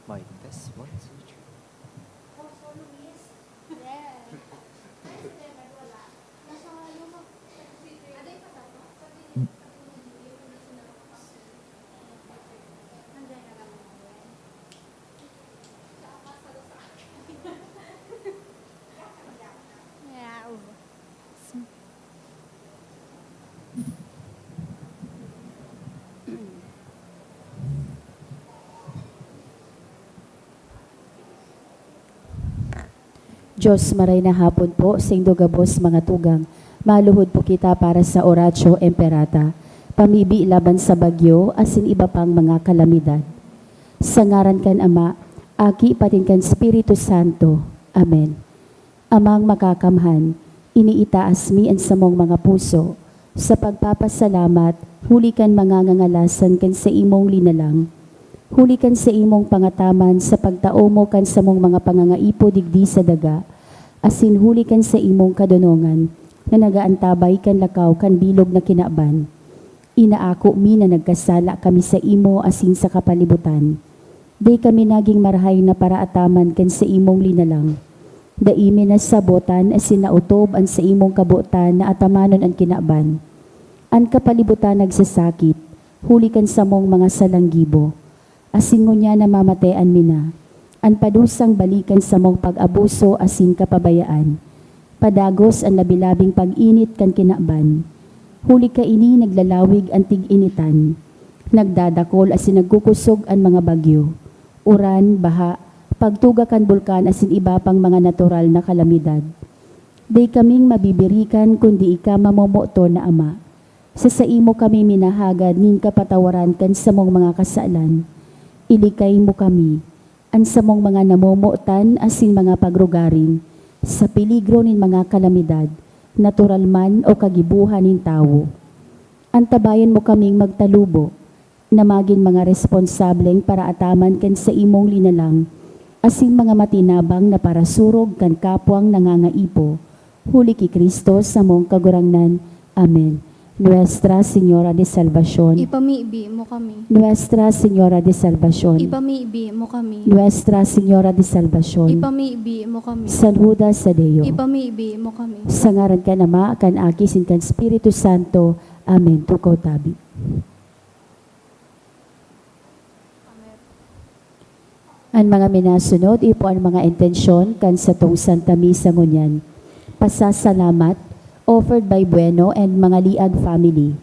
Mic test 1, 2, 3. Diyos, maray na hapon po, sa indogabos mga tugang. Maluhod po kita para sa Oratio Emperata. Pamibi laban sa bagyo, asin iba pang mga kalamidad. Sa ngaran kan Ama, aki patin kan Espiritu Santo. Amen. Amang makakamhan, iniitaas mi ang samong mga puso. Sa pagpapasalamat, huli kan mga ngangalasan kan sa imong linalang. Huli kan sa imong pangataman sa pagtao mo kan sa mong mga pangangaipo digdi sa daga. Asin huli kan sa imong kadunongan na nagaantabay kan lakaw kan bilog na kinaban. Inaako mi na nagkasala kami sa imo asin sa kapalibutan. Day kami naging marahay na paraataman kan sa imong linalang. Daimi na sabotan asin nautob an sa imong kabutan na atamanon ang kinaban. An kapalibutan nagsasakit, huli kan sa mong mga salanggibo. Asin ngunya na mamatean mi na. An padusang balikan sa mong pag-abuso asin kapabayaan. Padagos ang labilabing pag-init kan kinaban. Huli ka ini naglalawig ang tig-initan. Nagdadakol asin nagkukusog ang mga bagyo. Uran, baha, pagtuga kan bulkan asin iba pang mga natural na kalamidad. Day kaming mabibirikan kundi ika mamomoto na Ama. Sa imo kami minahagad nin kapatawaran kan sa mong mga kasalan. Ilikay mo kami, ang samong mga namomotan asin mga pagrugarin, sa peligro nin mga kalamidad, natural man o kagibuhan nin tao. Antabayan mo kaming magtalubo, na maging mga responsableng para ataman kan sa imong linalang, asin mga matinabang na para surog kan kapwang nangangaipo. Huli ki Kristo sa mong kagurangnan. Amen. Nuestra Señora de Salvación. Ipamiibi mo kami. Nuestra Señora de Salvación. Ipamiibi mo kami. Nuestra Señora de Salvación. Ipamiibi mo kami. San Judas Tadeo. Ipamiibi mo kami. Sa ngaran kan Ama, kan Aki, sin kan Espiritu Santo. Amen. Tukaw tabi. Ang mga minasunod, ipo ang mga intensyon kan sa tong Santa Misa ngunyan. Pasasalamat offered by Bueno and mga Liag family.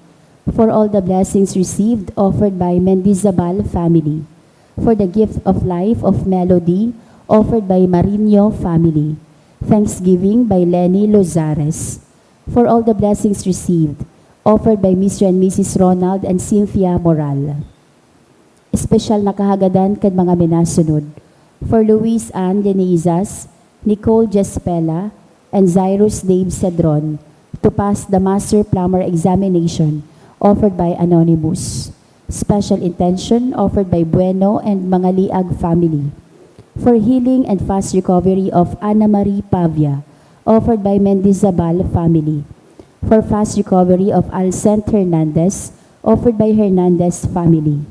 For all the blessings received, offered by Mendizabal family. For the gift of life of Melody, offered by Marino family. Thanksgiving by Lenny Lozares. For all the blessings received, offered by Mr. and Mrs. Ronald and Cynthia Moral. Espesyal na kahagadan kan mga minasunod. For Luis Ann Denizas, Nicole Jespela, and Cyrus Dave Cedron, to pass the Master Plumber Examination offered by Anonymous. Special intention offered by Bueno and mga Liag family. For healing and fast recovery of Ana Marie Pavia, offered by Mendizabal family. For fast recovery of Alcent Hernandez, offered by Hernandez family.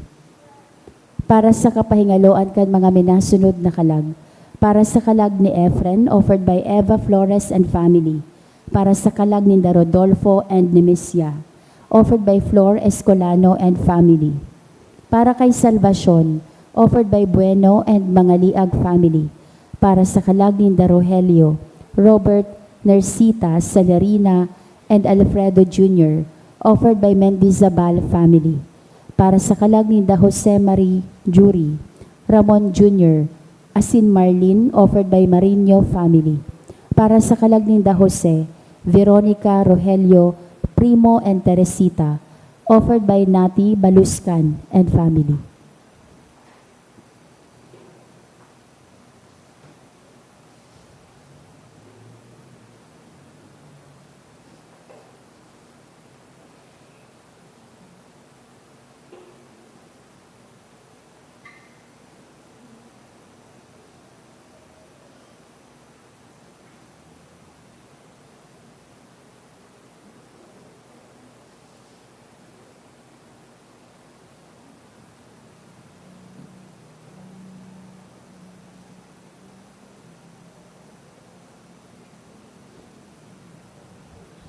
Para sa kapahingaloan kan mga minasunod na kalag. Para sa kalag ni Efren, offered by Eva Flores and family. Para sa kalag ni Rodolfo and Nemesia, offered by Flor Escolano and family. Para kay Salvacion, offered by Bueno and mga Liag family. Para sa kalag ni Rogelio, Robert, Nercita, Salarina, and Alfredo Jr., offered by Mendizabal family. Para sa kalag ni Jose Marie Jury, Ramon Jr., asin Marlene, offered by Marino family. Para sa kalag ni Jose, Veronica, Rogelio, Primo, and Teresita, offered by Nati Baluscan and family.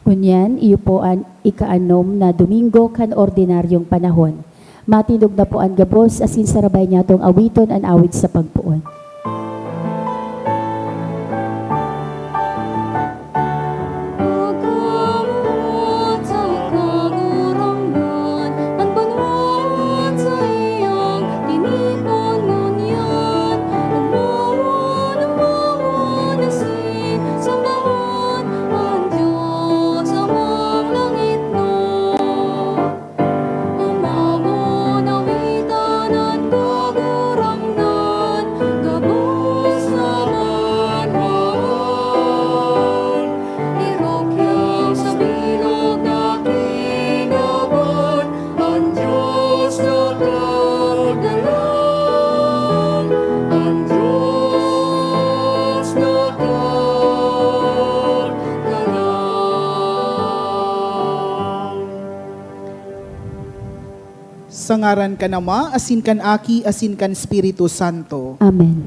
Kunyan, iyo po an ikaanom na Domingo kan ordinaryong panahon. Matindog na po ang gabos asin sarabay niya tong awiton an awit sa pagpuon. Pagkamot sa kagurangan, ang banwan sa iyang tinipon ngunyan. Umawan asin sa bawat ang Diyos amang langit no. Umamon awitan at kagurangnan, gabos naman mahal. Irokyaw sa bilog na kinawan, ang Diyos na kagdalan, ang Diyos na kagdalan. Sa ngaran ka nama, asin kan Aki, asin kan Espiritu Santo. Amen.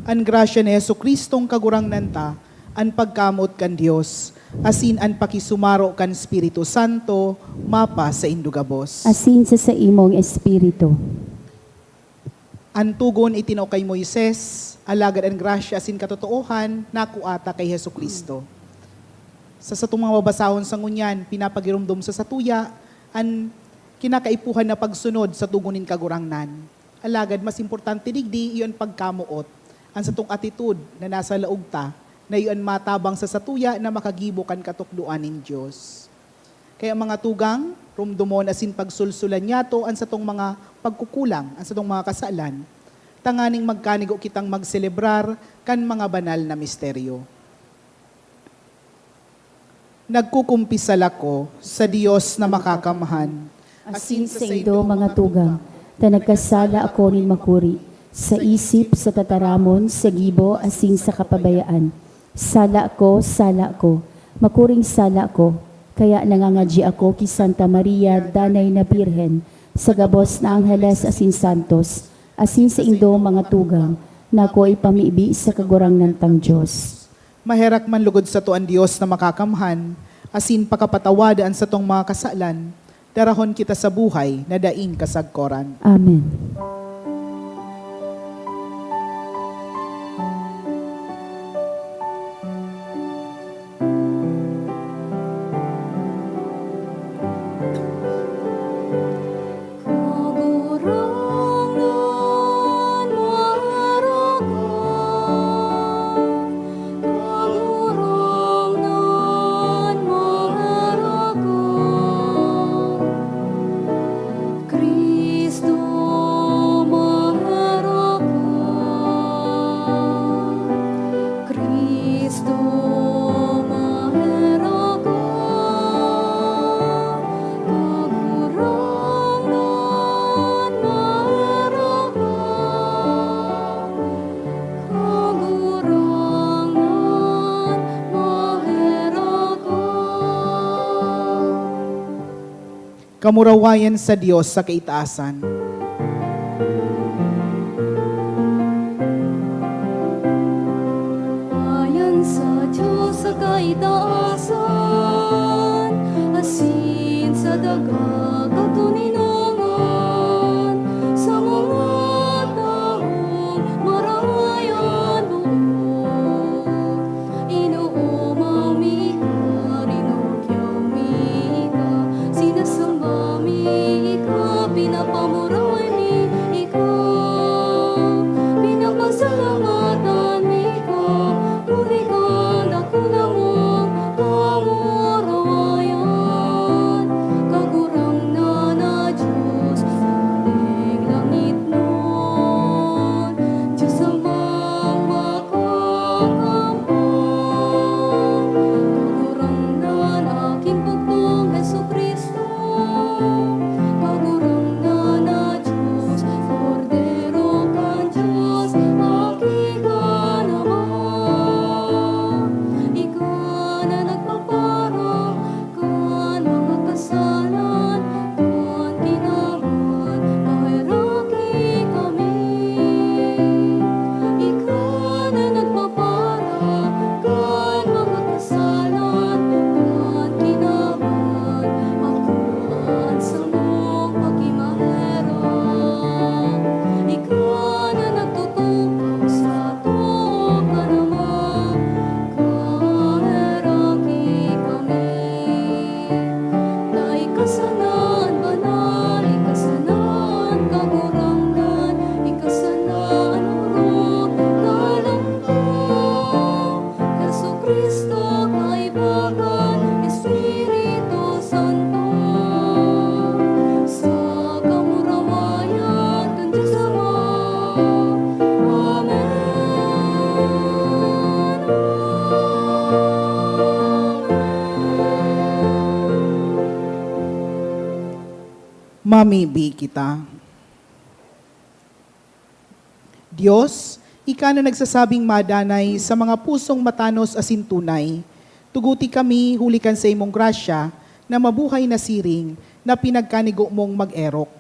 An grasya ni Jesucristong kagurangnan ta, an pagkamot kan Dios, asin an pakisumaro kan Espiritu Santo, mapa sa indugabos. Asin sa imong espiritu. An tugon itinaw kay Moises, alagad an grasya asin katotoohan, nakuata kay Jesucristo. Sa satong mga babasahon sa ngunyan, pinapagirumdum sa satuya, an kinakaipuhan na pagsunod sa tugunin kagurangnan. Alagad, mas importante digdi, iyon pagkamuot. Ang satong attitude na nasa laog ta, na iyon matabang sa satuya na makagibo kan katukduan ng Diyos. Kaya mga tugang, rumdumon asin pagsulsulan niya to, ang satong mga pagkukulang, ang satong mga kasalan, tanganing magkanigo kitang magselebrar kan mga banal na misteryo. Nagkukumpisal ako sa Diyos na makakamahan, Asin sa ido mga tugang, ta nagkasala ako nin makuri, sa isip, sa tataramon, sa gibo, asin sa kapabayaan. Sala ko, makuring sala ko, kaya nangangadji ako ki Santa Maria, danay na Birhen, sa gabos na Angeles asin Santos, asin sa indo mga tugang, na ako ipamibi sa kagurangnan tang Diyos. maherak man lugod sa tuan Diyos na makakamhan, asin pakapatawadaan sa tong mga kasalan, darahon kita sa buhay na daing kasagkoran. Amen. Kagurangan maharagan, Kristo maharagan, Kristo maharagan, kagurangan maharagan, kagurangan maharagan. Kamurawayan sa Diyos sa kaitaasan. Ayan sa Diyos sa kaitaasan, asin sa daga katuninongan, sa mga taong marayan buot. Inuumaw mi ka, rinukyaw mi ka, sinasamba mi ka, pinapamurawan mi ikaw, pinapasalamatan mi ka, kulikan ako na mo, kamurawayan, kagurang Pamibi kita. Diyos, ika na nagsasabing madanay sa mga pusong matanos asin tunay, tuguti kami hulikan sa imong grasya na mabuhay na siring na pinagkanigo mong mag-erok.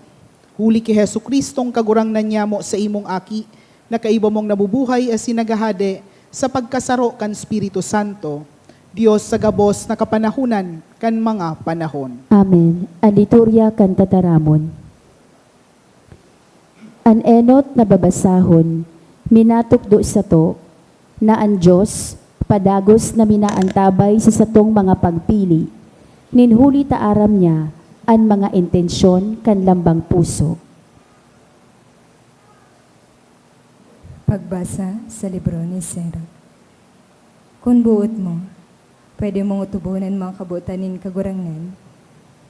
Huli ki Hesu Kristong kagurangnan niya mo sa imong aki, na kaiba mong nabubuhay asin nagahade sa pagkasaro kan Espiritu Santo, Diyos sa gabos na kapanahunan kan mga panahon. Amen. Ang liturya kan tataramon. An enot na babasahon, minatukdo sa to, na ang Diyos, padagos na minaantabay sa satong mga pagpili, ninhuli taaram niya, ang mga intensyon kan lambang puso. Pagbasa sa libro ni Sirach. Kung buot mo, pwede mong utubunan mga kabutanin kagurangnan,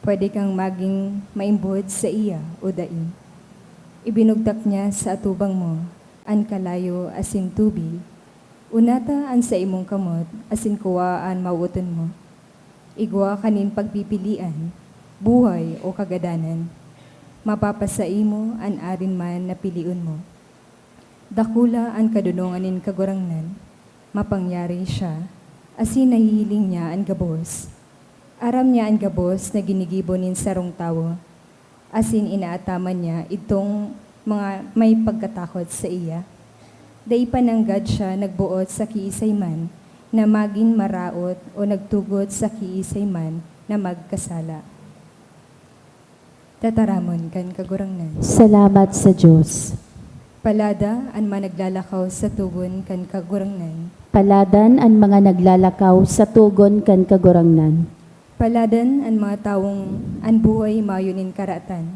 pwede kang maging maimbod sa iya o daing. Ibinugtak niya sa atubang mo, an kalayo asin tubi, unata an sa imong kamot, asin kuwa an mauuton mo. Igwa kanin pagpipilian, buhay o kagadanan, mapapasai mo an arin man na piliun mo. Dakula ang kadununganin kagurangnan, mapangyari siya, asin nahihiling niya ang gabos. Aram niya ang gabos na ginigibonin sarong tawo, asin inaataman niya itong mga may pagkatakot sa iya. Dai pananggad siya nagbuot sa kiisay man na maging maraot o nagtugot sa kiisay man na magkasala. Tataramon kan kagurangnan. Salamat sa Diyos. Palada ang managlalakaw sa tugon kan kagurangnan. Paladan ang mga naglalakaw sa tugon kan kagurangnan. Paladan ang mga taong ang buhay mayunin karatan,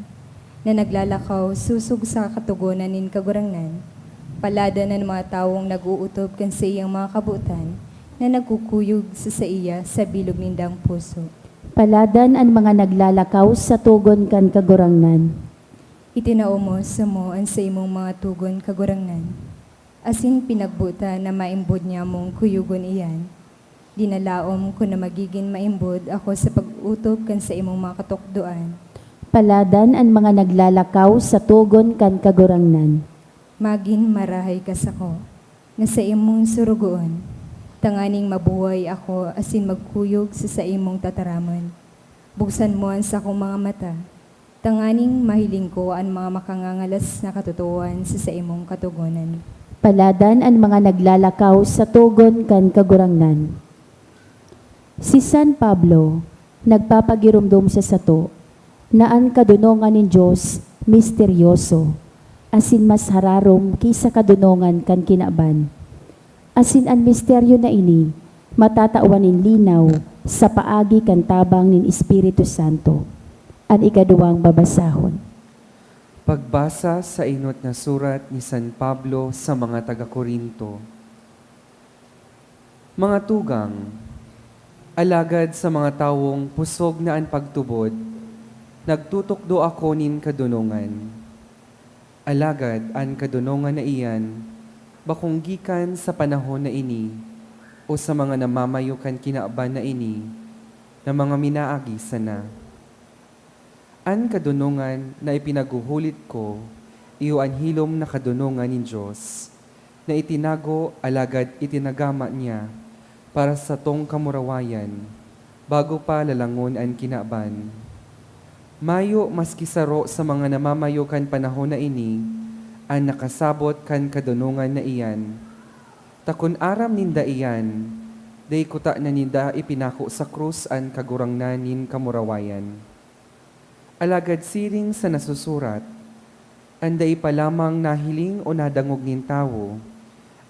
na naglalakaw susog sa katugunan nin kagurangnan. Paladan ang mga taong nag-uutob kan sa iyang mga kabutan, na nagkukuyog sa iya sa bilog nindang puso. Paladan ang mga naglalakaw sa tugon kan kagurangnan. Itinao mo sa mo ang sa imong mga tugon kagurangnan. Asin pinagbuta na maimbod niya mong kuyugon iyan. Dinalaom ko na magiging maimbod ako sa pag-utob kan sa imong mga katukduan. Paladan ang mga naglalakaw sa tugon kan kagurangnan. Maging marahay ka sa ko, na sa imong surugoon. Tanganing mabuhay ako asin magkuyog sa imong tataramon. Buksan mo ang sa kong mga mata. Tanganing mahiling ko ang mga makangangalas na katutuan sa imong katugunan. Paladan ang mga naglalakaw sa tugon kan kagurangnan. Si San Pablo, nagpapagirumdum sa sato, na ang kadunongan ni Diyos misteryoso, asin mas hararom kisa kadunongan kan kinaban. Asin ang misteryo na ini, matatawan nin linaw sa paagi kan tabang nin Espiritu Santo. Ang ikaduwang babasahon. Pagbasa sa inot na surat ni San Pablo sa mga taga-Korinto. Mga tugang, alagad sa mga tawong pusog na ang pagtubod, nagtutukdo ako nin kadunungan. Alagad ang kadunungan na iyan, bakong gikan sa panahon na ini, o sa mga namamayukan kinaaban na ini, na mga minaagi sana. An kadunungan na ipinaguhulit ko, iyo ang hilom na kadunungan ni Diyos, na itinago alagad itinagama niya para sa tong kamurawayan, bago pa lalangon ang kinaaban. Mayo maski saro sa mga namamayo kan panahon na ini, ang nakasabot kan kadunungan na iyan. Takon aram ninda iyan, day kuta na ninda ipinako sa krus ang kagurangnan nin kamurawayan. Alagad siring sa nasusurat, anday pa lamang nahiling o nadangog nin tawo,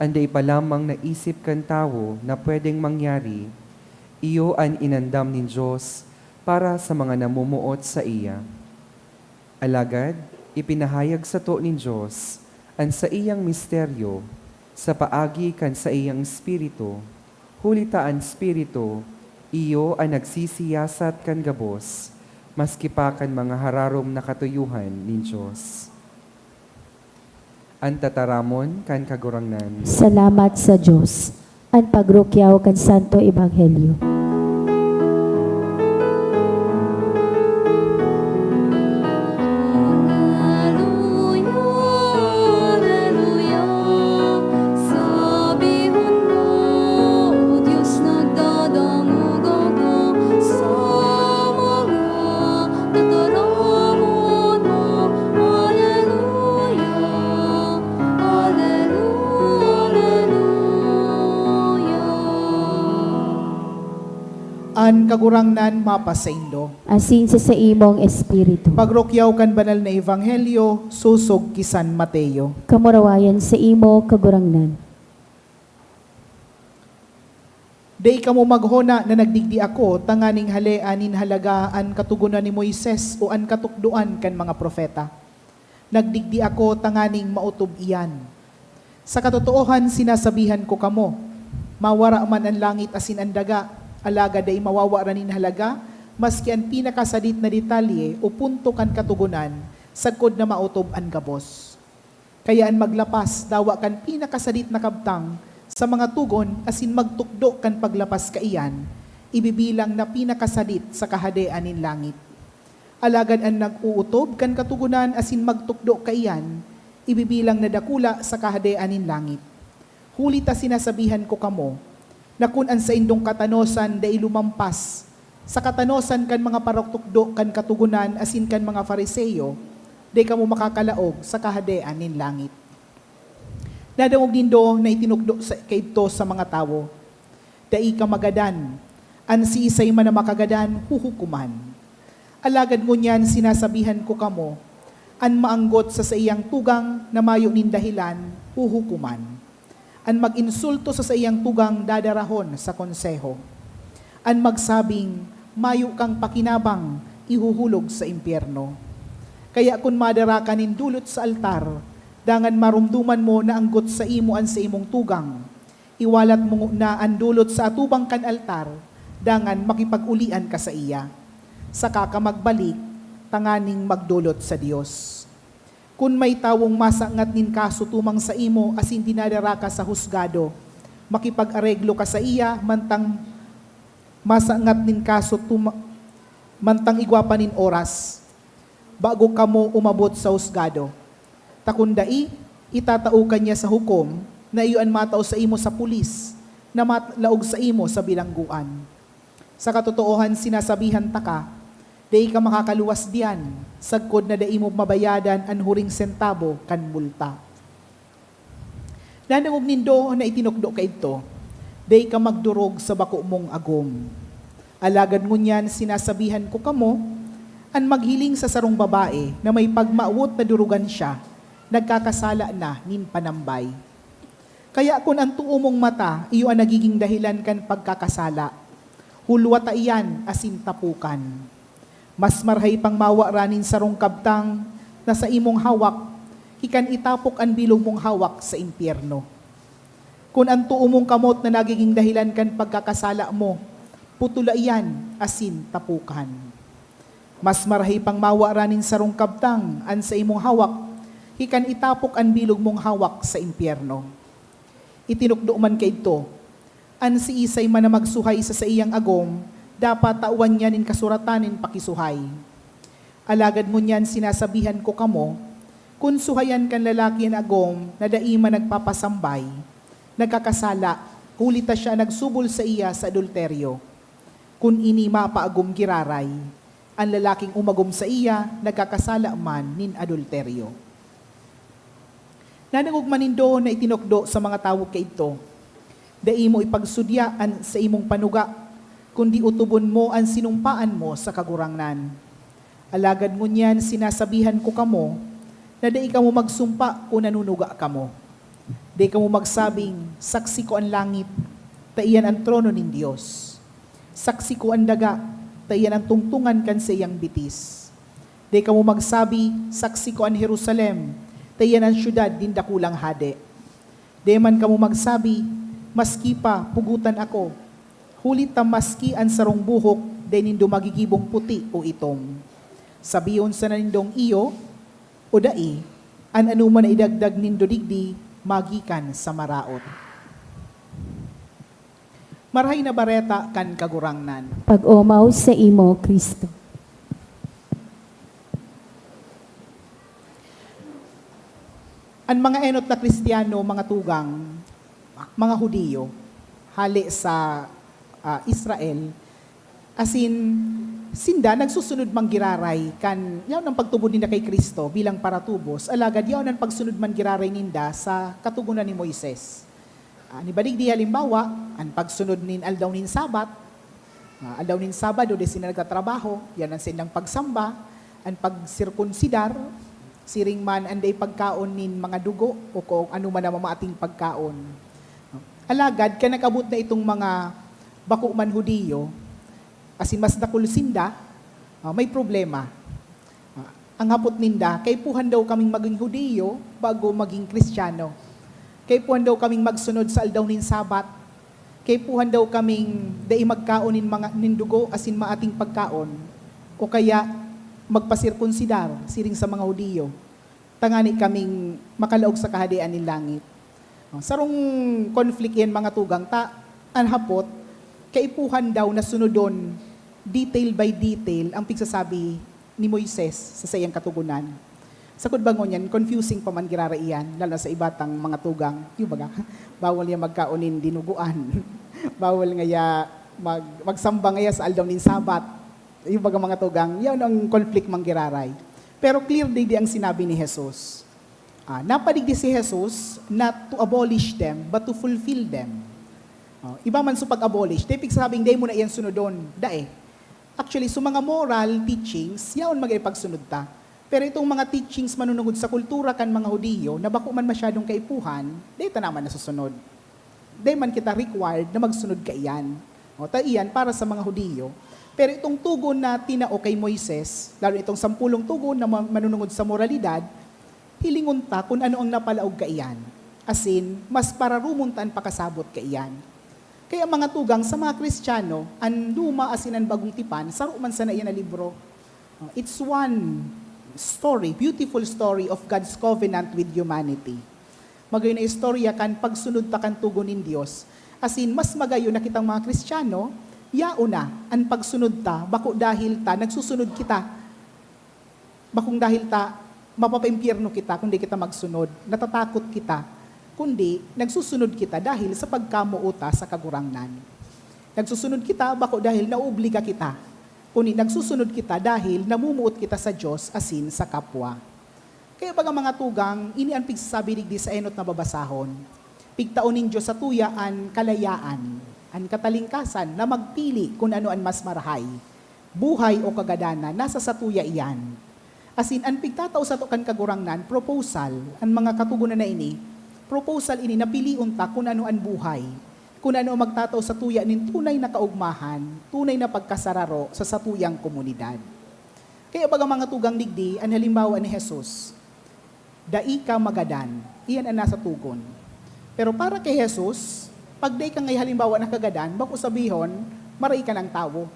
anday pa lamang naisip kan tawo na pwedeng mangyari, iyo ang inandam nin Diyos para sa mga namumuot sa iya. Alagad, ipinahayag sa to nin Diyos ang sa iyang misteryo, sa paagi kan sa iyang espiritu, hulita ang espiritu, iyo ang nagsisiyasat kan gabos, maski pa kan mga hararom na katuyuhan nin Diyos. Ang tataramon kan kagurangnan. Salamat sa Diyos. Ang pagrukyaw kan Santo Ebanghelyo. an kagurangnan mapasaindo. Asin sa imong espiritu. Pagrokyaw kan banal na ebanghelyo, susog kisan Mateo. Kamurawayan sa imo kagurangnan. Day kamo maghona na nagdigdi ako, tanganing haleanin halagaan katugunan ni Moises o an katukduan kan mga profeta. Nagdigdi ako, tanganing mautob iyan. Sa katotoohan, sinasabihan ko kamo, mawara man ang langit asin ang daga, alaga day mawawara nin halaga, maski ang pinakasadit na detalye o punto kan katugunan, sagkod na mautob ang gabos. Kaya ang maglapas, dawa kan pinakasadit na kabtang, sa mga tugon, asin magtukdo kan paglapas kaiyan, ibibilang na pinakasadit sa kahadean nin langit. Alagad ang nag-uutob kan katugunan asin magtukdo kaiyan, ibibilang na dakula sa kahadean nin langit. Huli ta sinasabihan ko kamo, na kun an sa indong katanosan da ilumampas, sa katanosan kan mga paroktukdo kan katugunan asin kan mga fariseyo, da kamo makakalaog sa kahadean nin langit. Nadawog nindo na itinukdo sa kaito sa mga tao, dai ka magadan, an si isay man na makagadan, huhukuman. Alagad ngunyan sinasabihan ko kamo, an maanggot sa iyang tugang na mayo nin dahilan, huhukuman. An mag-insulto sa iyang tugang dadarahon sa konseho. An magsabing, mayo kang pakinabang, ihuhulog sa impyerno. Kaya kung madara ka nin dulot sa altar, dangan marumduman mo na anggot sa imo an sa imong tugang, iwalat mo na ang dulot sa atubang kan altar, dangan makipag-ulian ka sa iya. Saka ka magbalik, tanganing magdulot sa Dios. Kung may tawong masangat nin kaso tumang sa imo asin dinadara ka sa husgado, makipag-areglo ka sa iya, mantang masangat nin kaso mantang igwapa nin oras, bago ka mo umabot sa husgado. Takundai, itatao ka niya sa hukom, na iyon matao sa imo sa pulis, na matlaog sa imo sa bilangguan. Sa katotoohan, sinasabihan ta ka, dai ka makakaluwas diyan, sagkod na dai mo mabayadan ang huring sentabo kan multa. Nanangog nindo na itinukdo ka ito, dai ka magdurog sa bako mong agom. Alagad ngunyan sinasabihan ko kamo, an maghiling sa sarong babae na may pagmaawot na durugan siya, nagkakasala na nin panambay. Kaya kung ang tuo mong mata, iyo ang nagiging dahilan kan pagkakasala, hulwata iyan asin tapukan. Mas marhay pang mawa ranin sarong kabtang na sa imong hawak, hikan itapok ang bilog mong hawak sa impyerno. Kung ang tuo mong kamot na nagiging dahilan kan pagkakasala mo, putula iyan asin tapukan. Mas marhay pang mawa ranin sarong kabtang an sa imong hawak, hikan itapok ang bilog mong hawak sa impyerno. Itinukdo man kay ito, an si isay man na magsuhay sa iyang agom, dapat tawan niya nin kasuratanin pakisuhay. Alagad mo niyan sinasabihan ko kamo, kung suhayan kan lalaki ang agom na daima nagpapasambay, nagkakasala, hulita siya nagsubol sa iya sa adulteryo. Kung ini mapaagom giraray, ang lalaking umagom sa iya, nagkakasala man nin adulteryo. Nanangog manindo na itinukdo sa mga tao kay ito, dai mo ipagsudyaan sa imong panuga, kundi utubon mo ang sinumpaan mo sa kagurangnan. Alagad ngunyan sinasabihan ko kamo, na dai ka mo magsumpa kung nanunuga kamo. Dai ka mo magsabing, saksi ko ang langit, taiyan ang trono nin Diyos. Saksi ko ang daga, taiyan ang tungtungan kan sa iyang bitis. Dai ka mo magsabi, saksi ko ang Jerusalem, taiyan ang syudad din dakulang hade. Dai man ka mo magsabi, maski pa pugutan ako, hulit ta maski ang sarong buhok, dai nindo magigibong puti o itom. Sabiyon sa nanindong iyo, o dai, an anuman na idagdag nindo digdi, magikan sa maraot. Marhay na bareta kan kagurangnan. Pag-umaw sa imo, Kristo. Ang mga enot na Kristiyano, mga tugang, mga Hudiyo, hali sa Israel, asin sinda nagsusunod mang giraray kan yaw ng pagtubod ninda kay Kristo bilang paratubos, alagad yaw ng pagsunod man giraray ninda sa katugunan ni Moises. Ni balig di halimbawa, ang pagsunod nin aldaw nin Sabat, Aldaw nin Sabado, di sila nagtatrabaho, yan ang sinang pagsamba, ang pagsirkunsidar, siring man anday pagkaon nin mga dugo o kung ano man ang mamaating pagkaon. Alagad, ka nakabot na itong mga bako man Hudiyo, asin mas dakul sinda, may problema. Ang hapot ninda, kay puhan daw kaming maging Hudiyo bago maging Kristiyano. Kay puhan daw kaming magsunod sa aldaw nin Sabat. Kay puhan daw kaming dai magkaon nin dugo asin maating pagkaon o kaya magpasirkunsidar siring sa mga Hudiyo. Tangani kaming makalaog sa kahadian ni langit. Sarong conflict yan mga tugang anhapot kay puhan daw na sunodon detail by detail ang pigsasabi ni Moises sa sayang katugunan. Sa kudbangon yan, confusing pa man giraraiyan, lalo sa ibatang mga tugang. Yung baga, bawal niya magkaunin dinuguan. Bawal nga ya magsamba nga ya sa aldaw nin Sabat. Yung baga mga tugang, yan ang conflict mang giraray. Pero clear di ang sinabi ni Jesus. Napadigdi si Jesus not to abolish them, but to fulfill them. Iba man sa pag-abolish, di sabing di mo na iyan sunodon. Dae. Actually, so mga moral teachings, yaon magay-pagsunod ta. Pero itong mga teachings manunungod sa kultura kan mga Hudiyo, na bako man masyadong kaipuhan, di ta naman nasusunod. Di man kita required na magsunod ka iyan. Iyan para sa mga Hudiyo. Pero itong tugon na tinao kay Moises, lalo itong 10 tugon na manunungod sa moralidad, hilingon ta kung ano ang napalaog ka iyan. Asin, mas para rumuntan pakasabot ka iyan. Kaya mga tugang sa mga Kristiyano, ang luma asin ang bagong tipan, saro man sana iyan na libro. It's one story, beautiful story of God's covenant with humanity. Magayon na istorya kan pagsunod ta kan tugon nin Dios. Asin mas magayon na kitang mga Kristiyano, yauna ang pagsunod ta bako dahil ta nagsusunod kita. Bakong dahil ta mapapaimpyerno kita kundi kita magsunod, natatakot kita kundi nagsusunod kita dahil sa pagkamuota sa kagurangnan. Nagsusunod kita bako dahil nauobliga kita. Kundi nagsusunod kita dahil namumuot kita sa Diyos asin sa kapwa. Kaya baga mga tugang, ini ang pigsasabi digdi sa enot na babasahon. Pigtaonin Diyos sa tuya an kalayaan, an katalingkasan na magpili kung ano an mas marahay. Buhay o kagadana, nasa sa tuya iyan. Asin, ang pigtatao sa to kan kagurangnan, proposal, ang mga katugunan na ini, proposal ini napiliun ta kung ano ang buhay. Kung ano magtataw sa tuya nin tunay na kaugmahan, tunay na pagkasararo sa satuyang komunidad. Kaya baga mga tugang digdi, ang halimbawa ni Jesus, dai ka magadan, iyan ang nasa tugon. Pero para kay Jesus, pag dai ka ngay halimbawa na kagadan, bako sabihon, maray ka ng tao.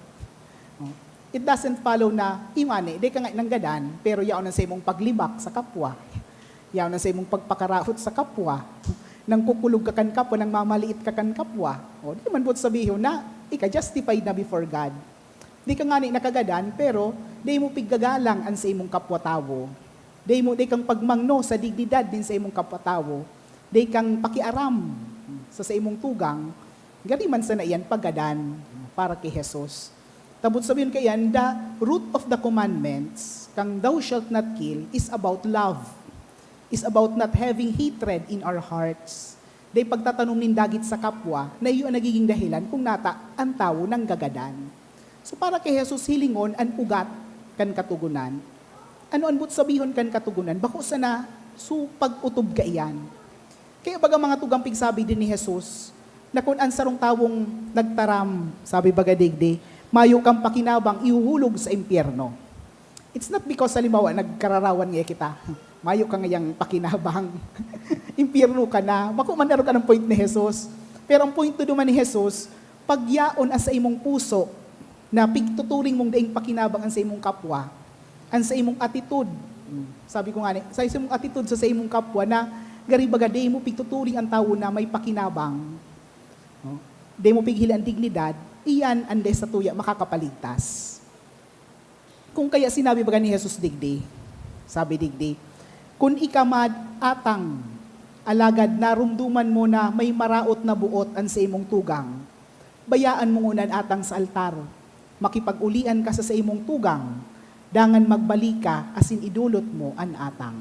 It doesn't follow na, imani, dai ka ngay ng gadan, pero yaon na sa imong paglibak sa kapwa. Yaon na sa imong pagpakaraot sa kapwa. Nang kukulog ka kan kapwa, nang mamaliit ka kan kapwa. O, di man po sabihin na, ika-justified na before God. Di ka nga ni nakagadan, pero di mo piggagalang an sa imong kapwa-tawo. Di kang pagmangno sa dignidad din sa imong kapwa-tawo. Di kang pakiaram sa imong tugang. Gani man sa na iyan paggadan para kay Jesus. Tabot sabihin kayan, the root of the commandments, kang thou shalt not kill, is about love. Is about not having hatred in our hearts. Day pagtatanong nin dagit sa kapwa, na iyo ang nagiging dahilan kung nata ang tao ng gagadan. So para kay Jesus hilingon ang ugat kan katugunan. Ano ang but sabihon kan katugunan? Bako sana so pag-utob ka iyan. Kaya baga mga tugang pigsabi din ni Jesus, na kung ang sarong tawong nagtaram, sabi baga digdi, mayo kang pakinabang ihuhulog sa impyerno. It's not because halimbawa nagkararawan nga kita. Mayo ka ngayang pakinabang. Impyerno ka na. Bako man ka ng point ni Jesus. Pero ang point to duman ni Jesus, pagyaon sa imong puso, na pigtuturing mong daing pakinabang ang sa imong kapwa, ang sa imong attitude. Sabi ko nga, sa imong attitude sa imong kapwa na garibaga day mo pigtuturing ang tao na may pakinabang. Day mo pighili ang dignidad, iyan anday sa tuya makakapaligtas. Kung kaya sinabi baga ni Jesus digdi, sabi digdi, kung ikamad atang, alagad narumduman mo na may maraot na buot an sa imong tugang, bayaan mo unan atang sa altar, makipag-ulian ka sa imong tugang, dangan magbalika asin idulot mo an atang.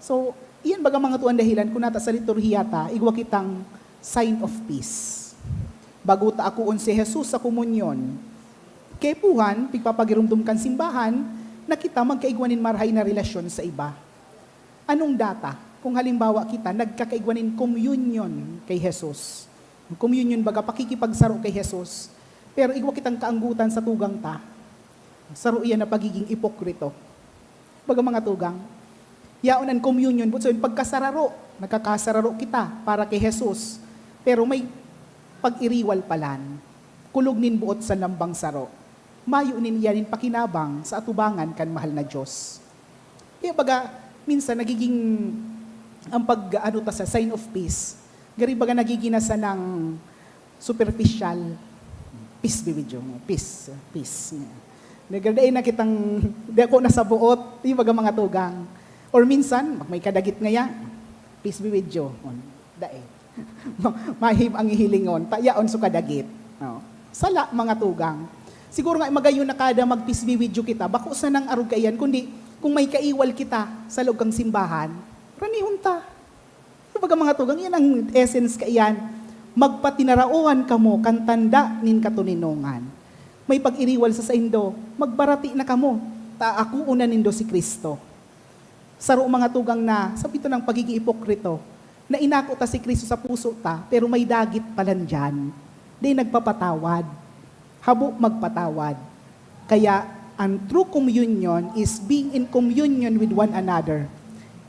So, iyan baga mga tuan dahilan kung nata sa liturhiya ta, igwa kitang sign of peace. Bago ta akuon si Jesus sa komunyon, kay puhan, pigpapagirumdum kan simbahan, na kita magkaigwanin marhay na relasyon sa iba. Anong data? Kung halimbawa kita, nagkakaigwanin communion kay Jesus. Communion baga, pakikipagsaro kay Jesus. Pero igwa kitang kaanggutan sa tugang ta. Saro iyan na pagiging ipokrito. Baga mga tugang, yaon ang communion, but so yung pagkasararo, nagkakasararo kita para kay Jesus. Pero may pag-iriwal palan, kulog nin buot sa lambang saro. Mayo nin yanin pakinabang sa atubangan kan mahal na Diyos. Kaya baga, minsan nagiging ang pag-ano ta sa sign of peace, gari baga nagigina sa ng superficial, peace be with you, peace. Nagadain na kitang, di ako nasa buot, yung baga mga tugang. Or minsan, may kadagit ngaya, peace be with you. Dae. Mahib ang ihilingon, tayaon so kadagit. No. Sala mga tugang. Siguro nga magayon na kada mag-peace be with you kita, bako sa nang arog kayan, kundi kung may kaiwal kita sa loob kang simbahan, ranihon ta. Baga mga tugang, yan ang essence kaiyan. Magpatinarauhan kamo, kantanda nin katuninongan. May pag-iriwal sa saindo, magbarati na kamo, ta ako una nindo si Kristo. Saro mga tugang na, sabi ito ng pagiging ipokrito, na inako ta si Kristo sa puso ta, pero may dagit palan dyan. Di nagpapatawad. Habo magpatawad. Kaya, ang true communion is being in communion with one another.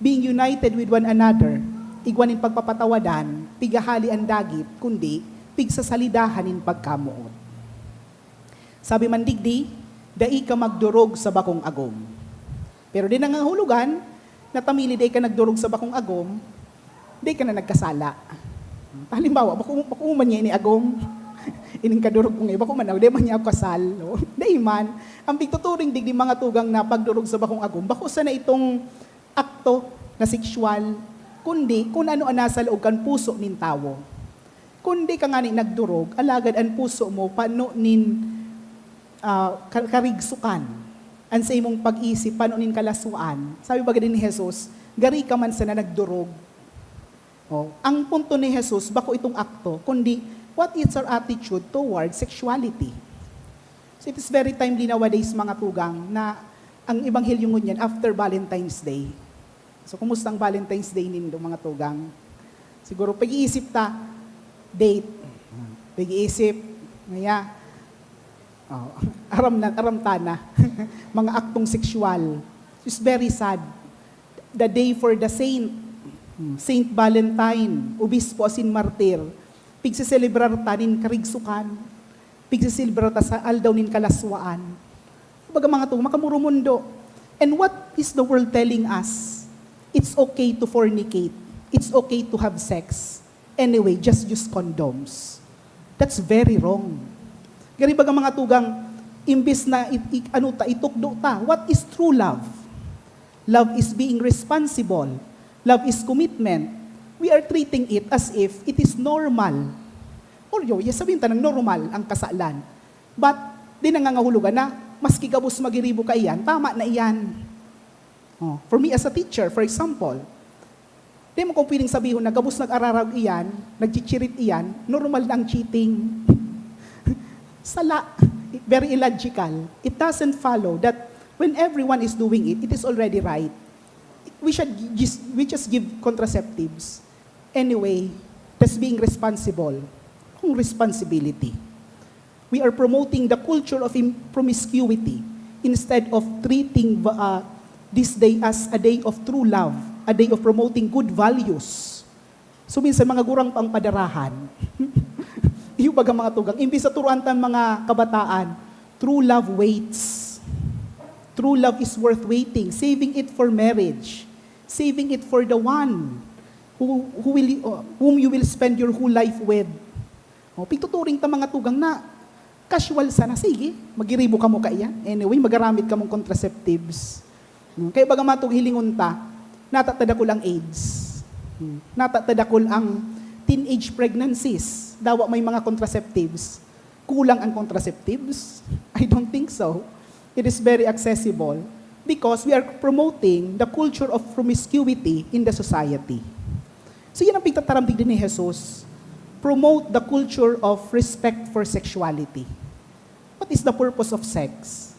Being united with one another. Igwanin pagpapatawadan, pigahali ang dagit, kundi pigsasalidahanin pagkamuot. Sabi man digdi, dai ka magdurog sa bakong agom. Pero di nangangahulugan, natamili day ka nagdurog sa bakong agom, day ka na nagkasala. Halimbawa, bako man niya ini agom, ining kadurog ko ngayon, bako man di man niya ako kasal. No? Day man, ang pigtuturing digdi mga tugang na pagdurog sa bakong agom, bako sana itong akto na sexual, kundi kung ano ang nasa loob kan puso nin tawo. Kundi ka nga nagdurog, alagad ang puso mo, paano nin karigsukan, ang sa imong pag-isip, paano nin kalasuan. Sabi ba din ni Jesus, gari ka man sa na nagdurog. Oh, ang punto ni Jesus, bako itong akto, kundi what is our attitude towards sexuality. So it is very timely nowadays mga tugang na ang Ebanghelyo ngunyan after Valentine's Day. So, kumusta ang Valentine's Day nindo mga tugang? Siguro, pag-iisip ta, date. Pag-iisip, ngaya, aram tana. Mga aktong sexual. It's very sad. The day for the saint, Saint Valentine, Obispo asin Martir, pigsiselebrar ta nin karigsukan, pigsiselebrar ta sa aldaw nin kalaswaan. Baga mga tugang, makamurumundo. And what is the world telling us? It's okay to fornicate. It's okay to have sex. Anyway, just use condoms. That's very wrong. Gari baga mga tugang, imbis na itukdo ta, what is true love? Love is being responsible. Love is commitment. We are treating it as if it is normal. Or sabihin ta ng normal ang kasalan. But, di nangangahulugan na, maski gabos magiribo ka iyan, tama na iyan. For me as a teacher, for example, di mo kung piling sabihin na gabos nag-ararag iyan, nag-chichirit iyan, normal na ang cheating. Sala. Very illogical. It doesn't follow that when everyone is doing it, it is already right. We just give contraceptives. Anyway, that's being responsible. Kung responsibility. We are promoting the culture of promiscuity instead of treating this day as a day of true love, a day of promoting good values. So minsan mga gurang pang padarahan, yung baga mga tugang, imbis sa turuan tan mga kabataan, true love waits. True love is worth waiting, saving it for marriage, saving it for the one whom you will spend your whole life with. Pigtuturing ta mga tugang na, casual sana, sige, magiribo ka mo ka iyan. Anyway, magaramit ka mong contraceptives. Kaya baga matong hilingon ta, natatadakol ang AIDS. Natatadakol ang teenage pregnancies. Dawa may mga contraceptives. Kulang ang contraceptives? I don't think so. It is very accessible because we are promoting the culture of promiscuity in the society. So yan ang pigtataramdig din ni Jesus. promote the culture of respect for sexuality. What is the purpose of sex?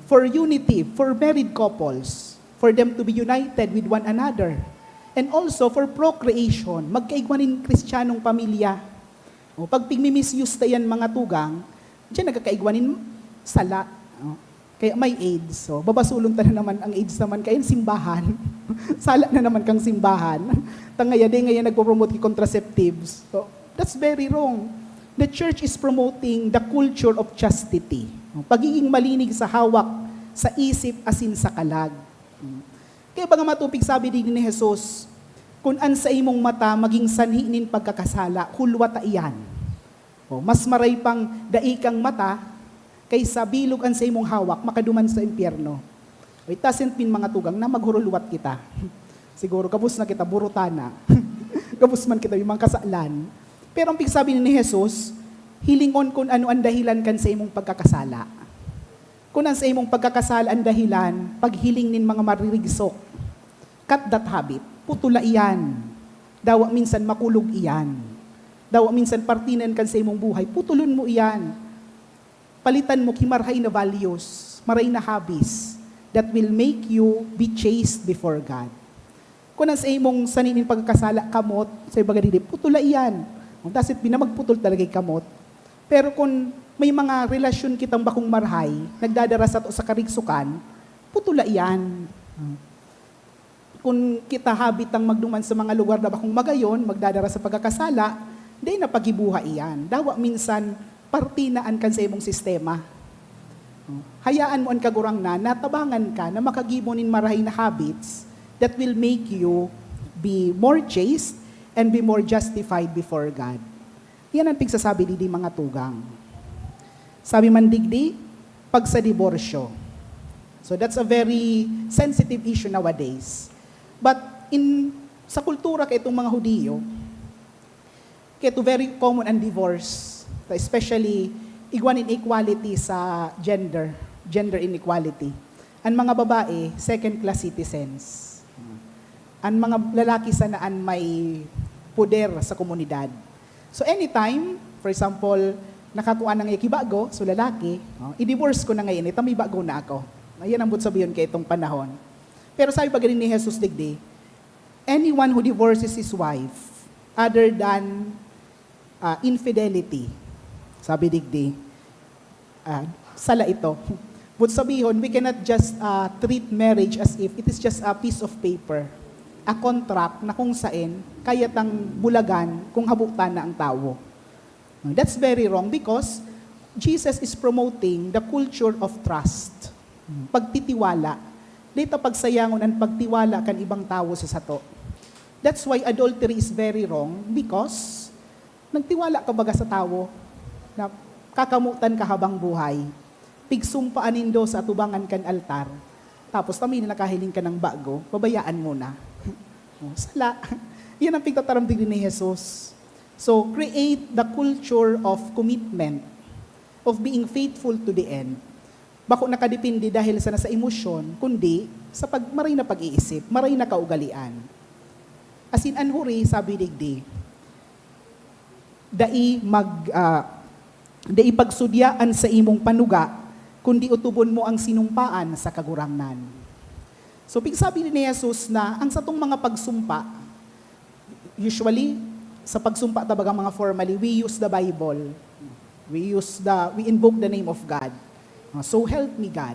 For unity, for married couples, for them to be united with one another, and also for procreation, magkaigwanin kristyanong pamilya. Pag pigmi-misuse na yan mga tugang, diyan nagkakaigwanin sala. Kaya may AIDS. So, babasulong ta na naman ang AIDS naman kaya simbahan. Sala na naman kang simbahan. Ngayon nagpo-promote ki contraceptives. So, that's very wrong. The church is promoting the culture of chastity. Pagiging malinig sa hawak, sa isip, asin sa kalag. Kaya ba nga matupig sabi din ni Jesus, kung an sa imong mata maging sanhi nin pagkakasala, hulwata iyan. Mas maray pang daikang mata, kaysa bilog an sa imong hawak, makaduman sa impyerno. It doesn't mean mga tugang na maghuruluwat kita. Siguro kabus na kita, burutana. Kabus man kita yung mga kasalan. Pero ang pigsabi ni Jesus, hilingon kung ano ang dahilan kan sa imong pagkakasala. Kung ang sa imong pagkakasala ang dahilan, paghiling nin mga maririgsok. Cut that habit. Putula iyan. Dawa minsan makulog iyan. Dawa minsan partinan kan sa imong buhay. Putulon mo iyan. Palitan mo kimarhay na values, maray na habits that will make you be chaste before God. Kung ang sa imong saninin pagkakasala, kamot, sa ibaga dili, putula iyan. Ang dasit binamagputol talaga yung kamot. Pero kung may mga relasyon kitang bakong marhay, nagdadara sa karigsukan, putula iyan. Kung kita habitang magduman sa mga lugar na bakong magayon, magdadara sa pagkakasala, di na pagibuha iyan. Dawa minsan, partinaan kan sa imong sistema. Hayaan mo ang kagurang na, natabangan ka na makagibonin marahay na habits that will make you be more chaste and be more justified before God. Yan ang pigsasabi di mga tugang. Sabi man digdi, pag sa diborsyo. So that's a very sensitive issue nowadays. But sa kultura kay itong mga Hudiyo, kaya ito very common ang divorce, especially igwan inequality sa gender inequality. Ang mga babae, second-class citizens. Ang mga lalaki sanaan may poder sa komunidad. So anytime, for example, nakakuha ng ikibago, so lalaki, i-divorce ko na ngayon, ito may bago na ako. Ayan ang sabihin kay itong panahon. Pero sabi pa ganun ni Jesus digdi, anyone who divorces his wife, other than infidelity, sabi digdi, sala ito. But sabihin, we cannot just treat marriage as if it is just a piece of paper, a contract na kung saan kayatang bulagan kung habutan na ang tao. That's very wrong because Jesus is promoting the culture of trust. Pagtitiwala. Dito pagsayangon ang pagtiwala kan ibang tao sa sato. That's why adultery is very wrong because nagtiwala ka baga sa tao na kakamutan ka habang buhay. Pigsumpaan nindo sa atubangan kan altar. Tapos tamin na nakahiling ka ng bago, babayaan mo na. Sala. Yan ang pigtataram din ni Jesus. So, create the culture of commitment, of being faithful to the end. Bako nakadepende dahil sa nasa emosyon, kundi sa maray na pag-iisip, maray na kaugalian. As in, anhuri, sabi digdi, dai pagsudyaan sa imong panuga, kundi utubon mo ang sinumpaan sa kagurangnan. So, pigsabi ni Jesus na ang satong mga pagsumpa, usually, sa pagsumpa tabagang mga formally, we use the Bible. We invoke the name of God. So help me God.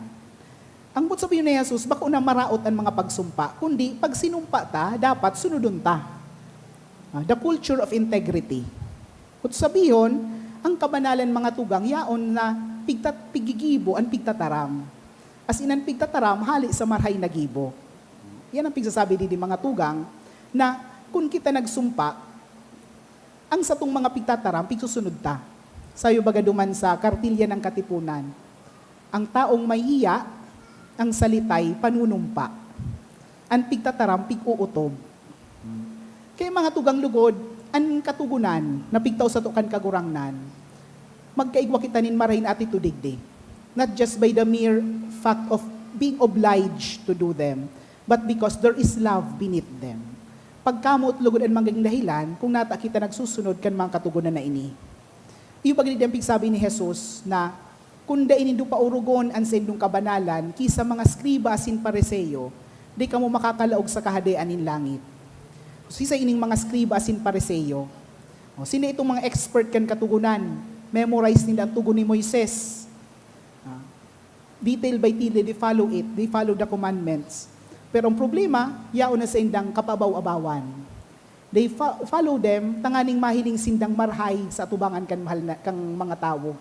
Ang sabihin ni Jesus, bako na maraot ang mga pagsumpa, kundi pag sinumpa ta, dapat sunodon ta. The culture of integrity. Kung sabihin, ang kabanalan mga tugang, yaon na pigigibo ang pigtataram. As in, ang pigtataram, hali sa marhay na gibo. Yan ang pigsasabi din mga tugang, na kung kita nagsumpa, ang satong mga pigtataram, pigsusunod ta. Sayo baga duman sa kartilya ng katipunan. Ang taong may iya, ang salitay panunumpa. Ang pigtataram, pig-uutob. Kaya mga tugang lugod, ang katugunan, na pigtaw sa tukan kagurangnan, magkaigwa kita nin marahin attitude digdi. Not just by the mere fact of being obliged to do them, but because there is love beneath them. pagkamot lugod ang maging dahilan kung nata kita nagsusunod kan mga katugunan na ini. Iyo pagdidampig sabi ni Jesus na kung da inindu pa urugon ang sendong kabanalan kisa mga skriba asin pariseyo, di ka mo makakalaog sa kahadean in langit. Sisa ining mga skriba asin pariseyo. O, sino itong mga expert kan katugunan? Memorize nila ang tugon ni Moises. Detail by detail, they follow it. They follow the commandments. Pero ang problema, yaon na sa indang kapabaw-abawan. They follow them, tanganing mahiling sindang marhay sa atubangan kan mahal na, kang mga tao.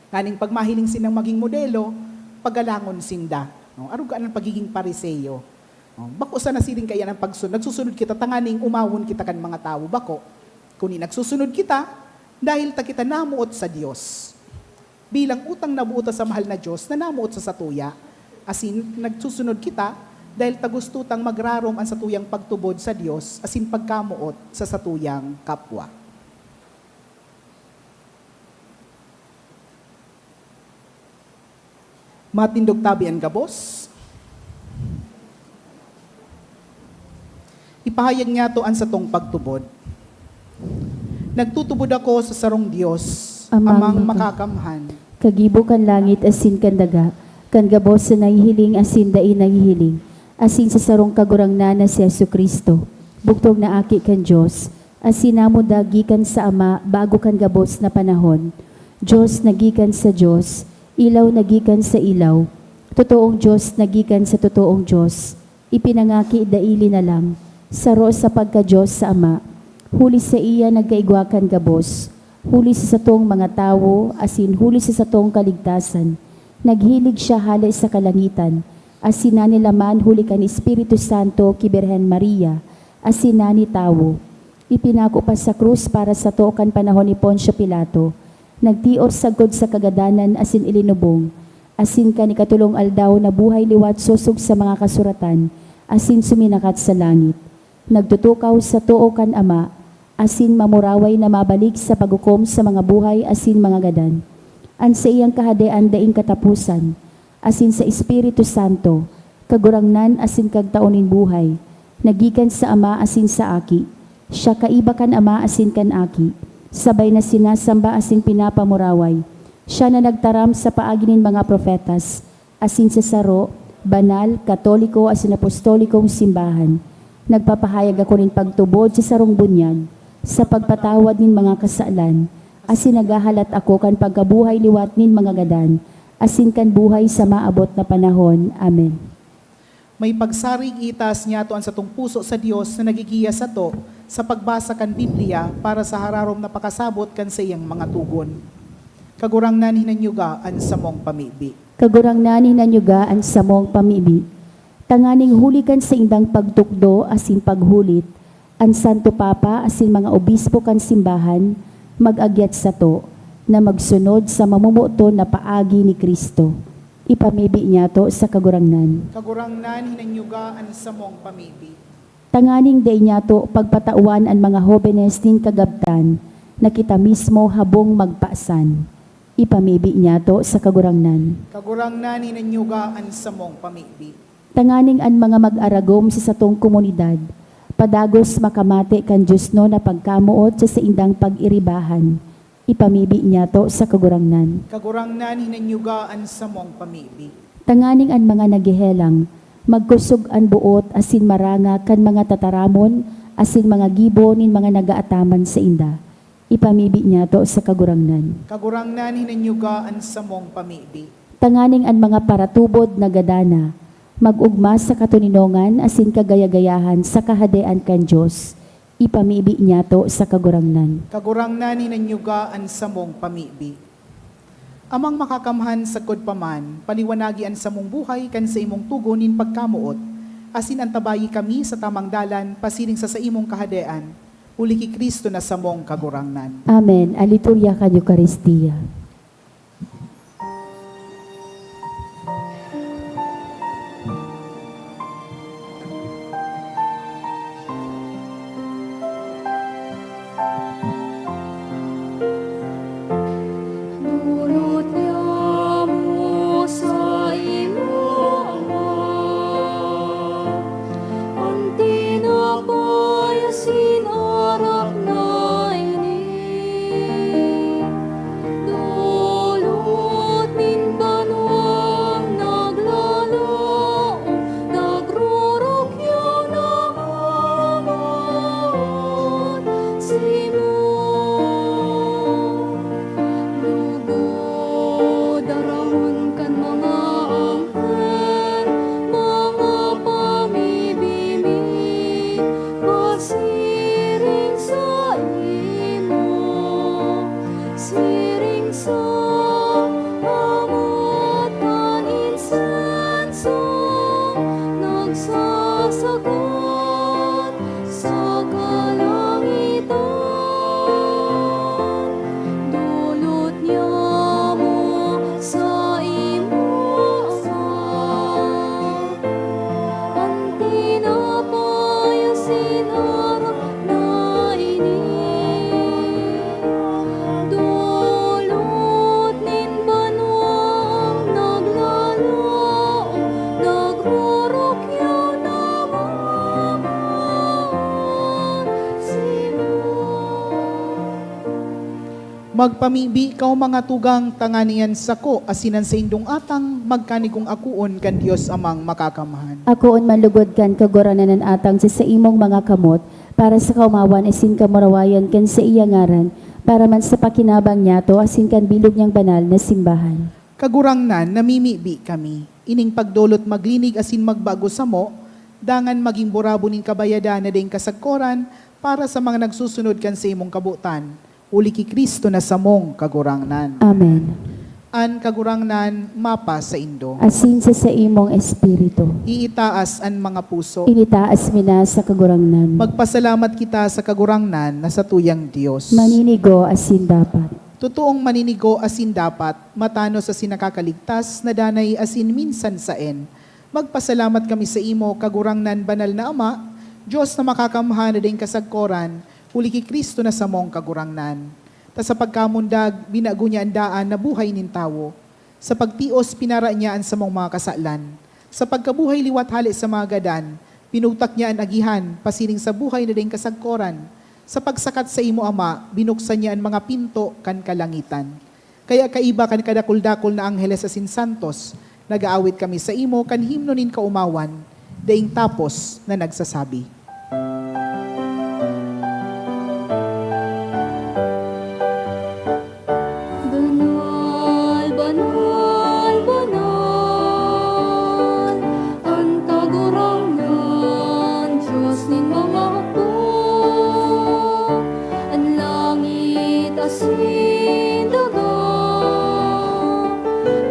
Nganing pag mahiling sindang maging modelo, pagalangon sinda. No? Aron ka ang pagiging pariseyo. No? Bako sana siling kaya ng pagsunod. Nagsusunod kita, tanganing umawon kita kan mga tao. Bako, kung nagsusunod kita, dahil ta kita namuot sa Diyos. Bilang utang nabuot sa mahal na Diyos na namuot sa satuya. Asin, nagsusunod kita, dahil tagustutang magrarom ang satuyang pagtubod sa Diyos asin pagkamuot sa satuyang kapwa. Matindog tabi ang gabos. Ipahayag nga to ang satong pagtubod. Nagtutubod ako sa sarong Diyos, amang makakamhan. Kagibo kan langit asin kan daga, kan gabos sa nahihiling asin dai nahihiling, asin sa sarong kagurangnan na si Jesucristo. Bugtog na aki kan Diyos, asin namo dagikan sa Ama bago kan gabos na panahon. Diyos nagikan sa Diyos, ilaw nagikan sa ilaw. Totoong Diyos nagikan sa totoong Diyos. Ipinangaki daili na lang, saro sa pagka-Diyos sa Ama. Huli sa iya nagkaigwakan gabos, huli sa satong mga tawo, asin huli sa satong kaligtasan. Naghilig siya halay sa kalangitan, asin nani laman huli kan Espiritu Santo ki Birhen Maria, asin nani tawo. Ipinako pa sa krus para sa to kan panahon ni Poncio Pilato. Nagtios sagod sa kagadanan asin ilinubong, asin kan ikatulong aldaw na buhay liwat susog sa mga kasuratan, asin suminakat sa langit. Nagtutukaw sa tuo kan Ama, asin mamuraway na mabalik sa pagukom sa mga buhay asin mga gadan. An sa iyang kahadean daing katapusan, asin sa Espiritu Santo, kagurangnan asin kagtaonin buhay, nagikan sa Ama asin sa Aki, siya kaiba kan Ama asin kan Aki, sabay na sinasamba asin pinapamuraway, siya na nagtaram sa paaginin mga profetas, asin sa saro, banal, katoliko asin apostolikong simbahan. Nagpapahayag ako rin pagtubod sa sarong bunyag, sa pagpatawad nin mga kasalan, asin nagahalat ako kan pagkabuhay liwat nin mga gadan, asin kan buhay sa maabot na panahon. Amen. May pagsarig itas niya to ang satong puso sa Diyos na nagigiya sa to sa pagbasa kan Biblia para sa hararom na pakasabot kan sa iyang mga tugon. Kagurangnan hinanyuga ang samong pamibi. Kagurangnan hinanyugaan sa mong pamibi. Tanganing hulikan sa indang pagtukdo asin paghulit, ang Santo Papa asin mga obispo kan simbahan, mag-agyat sa to, na magsunod sa mamumuto na paagi ni Kristo. Ipamibi niya to sa kagurangnan. Kagurangnan hinanyuga ang samong pamibi. Tanganing day niya to pagpatawan ang mga hobenes nin kagabtan, na kita mismo habong magpaasan. Ipamibi niya to sa kagurangnan. Kagurangnan hinanyuga ang samong pamibi. Tanganing an mga mag-aragom sa satong komunidad, padagos makamate kan Diyos no na pagkamuot sa indang pag-iribahan. Ipamibi niya to sa kagurangnan. Kagurangnan hinanyuga ang samong pamibi. Tanganing an mga nagihelang, magkusog an buot asin maranga kan mga tataramon, asin mga gibo nin mga nagaataman sa inda. Ipamibi niya to sa kagurangnan. Kagurangnan hinanyuga ang samong pamibi. Tanganing an mga paratubod na gadana, mag-ugma sa katuninongan asin kagayagayahan sa kahadean kan Diyos. Ipamibi niya to sa kagurangnan. Kagurangnan hinanyuga ang samong pamibi. Amang makakamhan sa paman, paliwanagian sa mong buhay kan sa imong tugonin pagkamuot, asin antabayi kami sa tamang dalan, pasiring sa imong kahadean, uli ki Kristo na samong kagurangnan. Amen. Aliturya kan Eucharistia. Nunot niya mo sa imo, Ama, ang tinapos harap na ini. Dulot nin banwang naglalao, nagrurukyaw na Simon. Magpamibi kaw mga tugang tanganian sako asinan sa indong atang magkanigong akuon kan Dios amang makakamahan. Akoon manlugod kan kaguranan atang sa imong mga kamot, para sa kaumawan asin kamarawayan kan sa iya ngaran, para man sa pakinabang niya to asin kan bilog niyang banal na simbahan. Kagurangnan namimibi kami, ining pagdolot maglinig asin magbago sa mo, dangan maging borabo ning kabayadan na ding kasagkoran para sa mga nagsusunod kan sa imong kabutan. Uli ki Kristo na samong kagurangnan. Amen. An kagurangnan mapa sa indo. Asin sa imong espiritu. Iitaas an mga puso. Initaas mina sa kagurangnan. Magpasalamat kita sa kagurangnan na sa tuyang Diyos. Maninigo asin dapat. Totoong maninigo asin dapat, matano sa sinakakaligtas, na danay asin minsan saen. Magpasalamat kami sa imo, kagurangnan banal na Ama, Diyos na makakamhan na din kasagkoran, uli ki Kristo na samong kagurangnan. Ta sa pagkamundag, binago niya ang daan na buhay nin tawo. Sa pagtios, pinara niya ang samong mga kasalan. Sa pagkabuhay liwat hali sa mga gadan, pinutak niya ang agihan, pasining sa buhay na din kasagkoran. Sa pagsakat sa imo Ama, binuksan niya ang mga pinto kan kalangitan. Kaya kaiba kan kadakul-dakul na angheles asin santos, nag-aawit kami sa imo kan himno nin kaumawan, daing tapos na nagsasabi. Banal, banal, banal, ang kagurangnan, Diyos nin mga hukbo. Ang langit asin daga,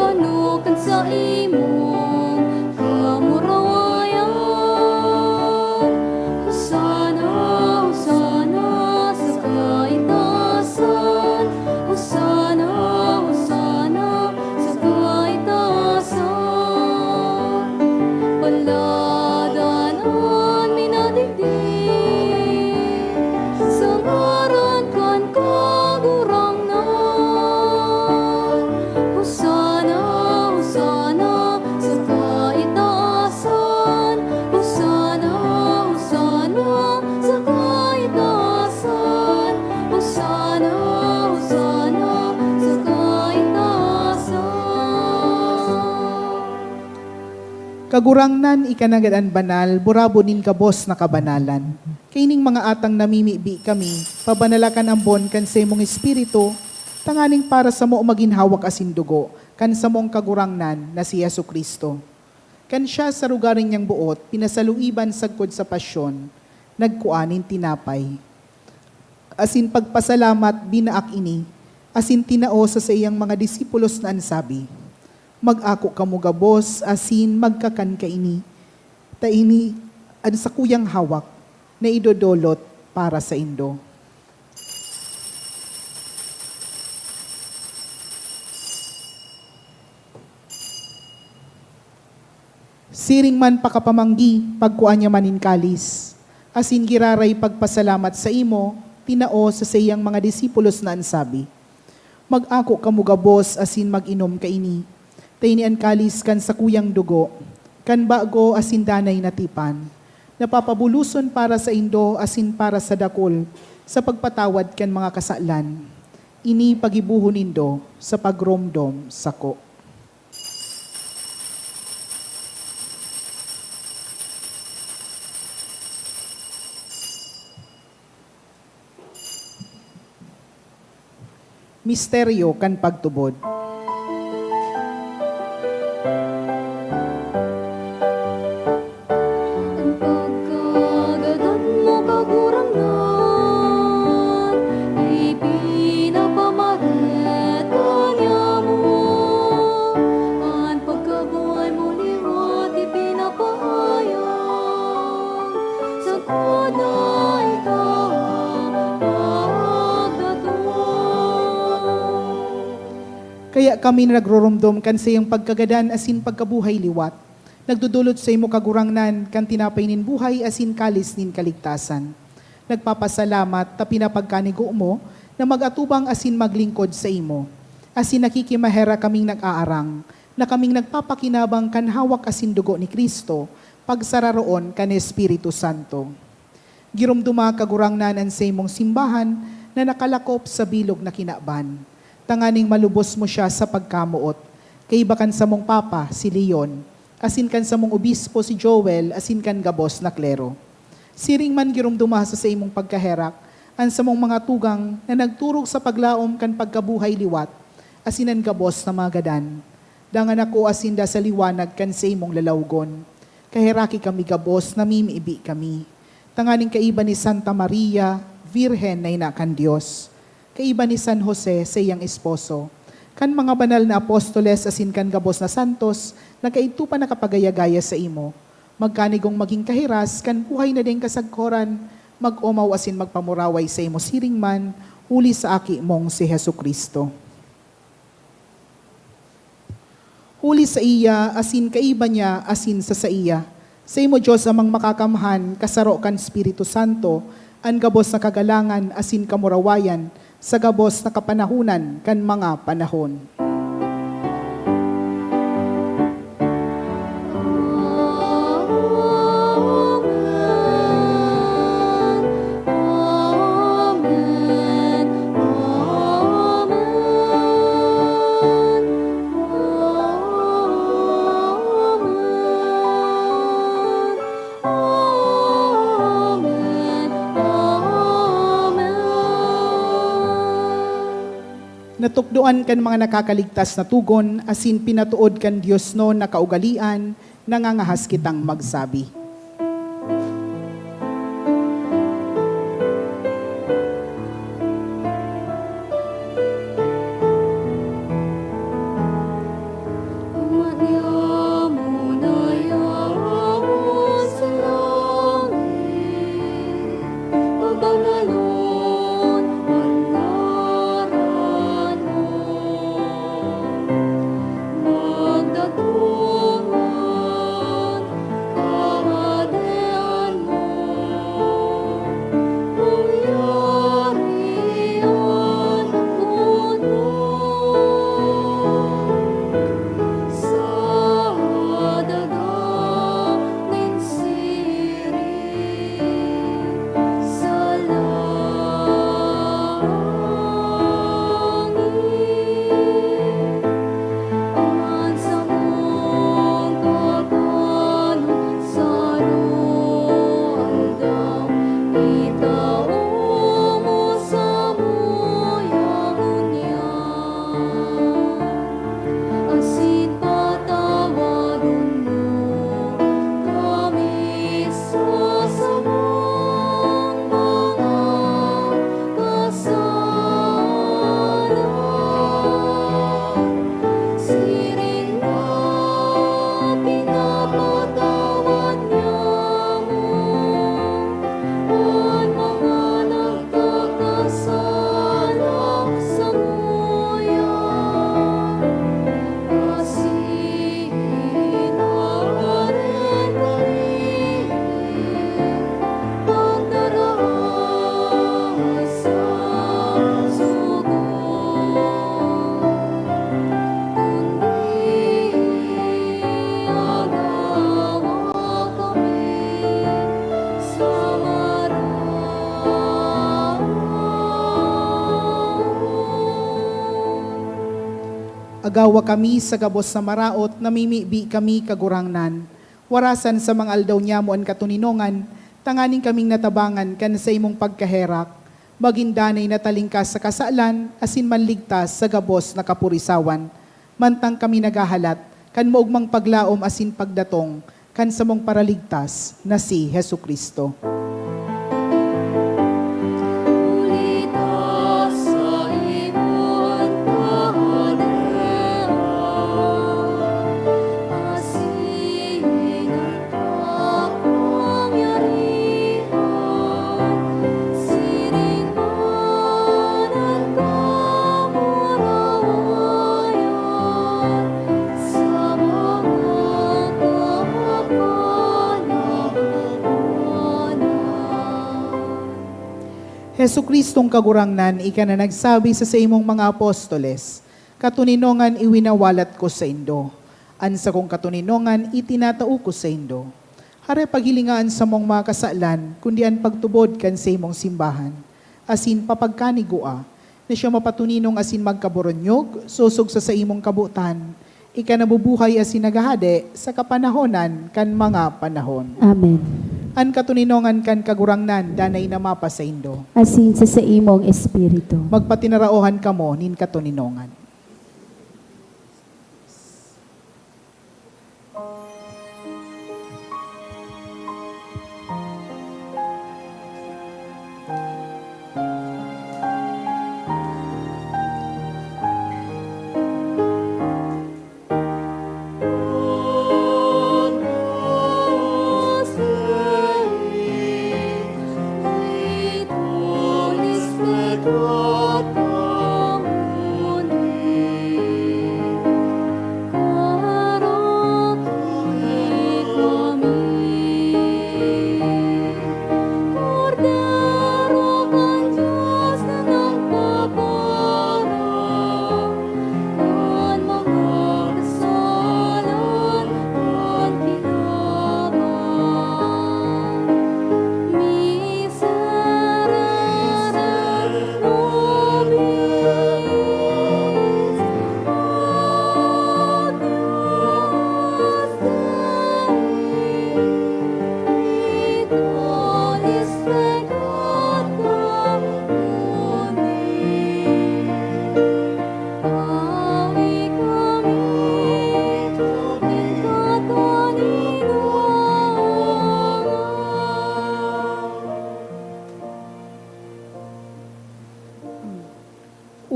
panukan sa imong kamurawayan. Hosana, Hosana sa kaitasan, Hosana, Hosana sa kaitasan. Paladanan minadigdig, sa ngaran kan kagurangnan. Hosana, Hosana sa kaitasan, Hosana, Hosana sa kaitasan, Hosana, Hosana sa kaitasan. Kagurangnan ikanagadan banal, burabo nin kabos na kabanalan. Kaining mga atang namimibi kami, pabanalakan ang bon kan sa imong espiritu, tanganing para sa mo maginhawak asin dugo, kan sa mong kagurangnan na si Yesu Kristo. Kan siya sa rugarin niyang buot, pinasaluiban sagkod sa pasyon, nagkuanin tinapay. Asin pagpasalamat binaak ini, asin tinao sa iyang mga disipulos na ansabi, mag-ako kamo gabos, asin magkakan ka ini. Ta ini, ano sa kuyang hawak, na idodolot para sa indo. Siring man pakapamanggi, pagkuan niya manin kalis. Asin giraray pagpasalamat sa imo, tinao sa sayang mga disipulos na ansabi, mag-ako kamo gabos, asin mag-inom ka ini. Tainian kalis kan sa kuyang dugo, kan bago asin danay natipan, napapabuluson para sa indo asin para sa dakol, sa pagpatawad kan mga kasalan. Ini pagibuhon nindo sa pagromdom sako. Misteryo kan pagtubod. Ang pagkagadan mo kagurangnan, ipinapamaret kanya mo. Ang pagkabuhay mo liwat ipinapahayag, sa kuda ikaw Kaya kami nagroromdom kan sa iyang pagkagadan asin pagkabuhay liwat. Nagdudulot sa imo kagurangnan, kan tinapay nin buhay, asin kalis nin kaligtasan. Nagpapasalamat, ta pinapagkanigo mo, na mag-atubang asin maglingkod sa imo. Asin nakikimahera kaming nag-aarang, na kaming nagpapakinabang kan hawak asin dugo ni Kristo, pagsararoon kan Espiritu Santo. Girumduma kagurangnan sa imong simbahan, na nakalakop sa bilog na kinaban. Tanganing malubos mo siya sa pagkamuot. Kaibakan sa mong papa, si Leon. Asin kan sa mong obispo, si Joel, asin kan gabos na klero. Siring man girumduma sa imong pagkaherak, an sa mong mga tugang na nagturog sa paglaom kan pagkabuhay liwat, asinan gabos na magadan. Dangan ako asinda sa liwanag kan sa imong lalawgon. Kahiraki kami gabos, namimiibi kami. Tanganing kaiba ni Santa Maria, Virhen na ina kan Diyos. Kaiba ni San Jose sa iyang esposo. Kan mga banal na apostoles asin kan gabos na santos, na kaito pa nakapagayagaya sa imo. Magkanigong maging kahiras, kan buhay na din kasagkoran, mag-umaw asin magpamuraway sa imo siring man, uli sa aki mong si Hesu Kristo. Huli sa iya, asin kaiba niya, asin sa iya. Sa imo Diyos amang makakamhan, kasaro kan Espiritu Santo, an gabos na kagalangan, asin kamurawayan, sa gabos na kapanahunan, kan mga panahon. Natukdoan kan mga nakakaligtas na tugon, asin pinatuod kan Diyos no na kaugalian, nangangahas kitang magsabi. Agawa kami sa gabos sa maraot, namimibi kami kagurangnan. Warasan sa mga aldaw niya mo an katuninongan, tanganing kaming natabangan kan sa imong pagkaherak. Magindanay na talingkas sa kasalan, asin manligtas sa gabos na kapurisawan. Mantang kami nagahalat, kan maugmang paglaom asin pagdatong, kan sa mong paraligtas na si Hesu Kristo. Sa mga Hesu Kristong kagurangnan, ika na nagsabi sa imong mga apostoles, katuninongan iwinawalat ko sa indo. Ansa kong katuninongan itinatao ko sa indo. Hare paghilingaan sa mong mga kasalan, kundi an pagtubod kan sa imong simbahan. Asin papagkanigua, na siya mapatuninong asin magkaboronyog, susog sa imong kabutan. Ika nabubuhay asin nagahade sa kapanahonan kan mga panahon. Amen. An katuninongan kan kagurangnan, danay na mapa sa indo. Asin sa imong espiritu. Magpatinaraohan kamo nin katuninongan.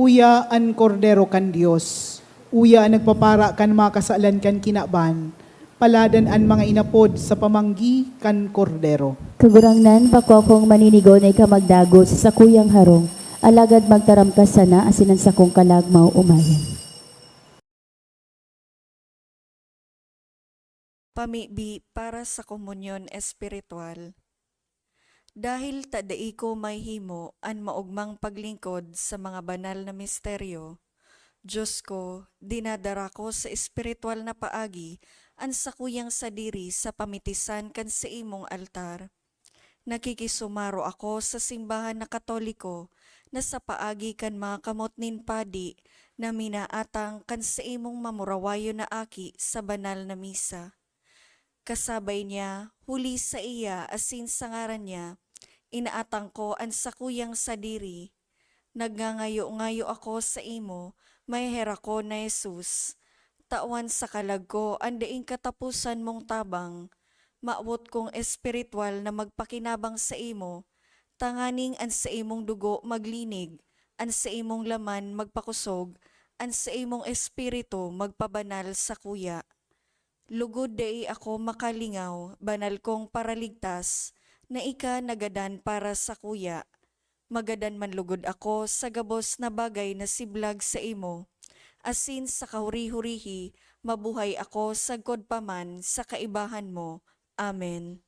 Uya an kordero kan Dios, uya an nagpapara kan mga kasalan kan kinaban, paladan an mga inapod sa pamanggi kan kordero. Kagurangnan, bako akong maninigo na ikamagdago sa sakuyang harong, alagad magtaram ka sana asinan sa kong kalagmaw umayan. Pamibi para sa komunyon espiritual. Dahil tadai ko may himo an maugmang paglingkod sa mga banal na misteryo, Diyos ko, dinadara ko sa espiritual na paagi an sakuyang sadiri sa pamitisan kan sa imong altar. Nakikisumaro ako sa simbahan na Katoliko na sa paagi kan mga kamot nin padi na minaatang kan sa imong mamurawayo na aki sa banal na misa. Kasabay niya, huli sa iya asin sa ngaran niya, inaatang ko ang sakuyang sadiri. Nagngangayo-ngayo ako sa imo, may hera ko na Jesus. Tawan sa kalag ko, andaing katapusan mong tabang. Maawot kong espiritual na magpakinabang sa imo, tanganing an sa imong dugo maglinig, an sa imong laman magpakusog, an sa imong espiritu magpabanal sa kuya. Lugod dai ako makalingaw, banal kong paraligtas, na ika nagadan para sa kuya. Magadan man lugod ako sa gabos na bagay na siblag sa imo. Asin sa kahuri-hurihi, mabuhay ako sa godpaman sa kaibahan mo. Amen.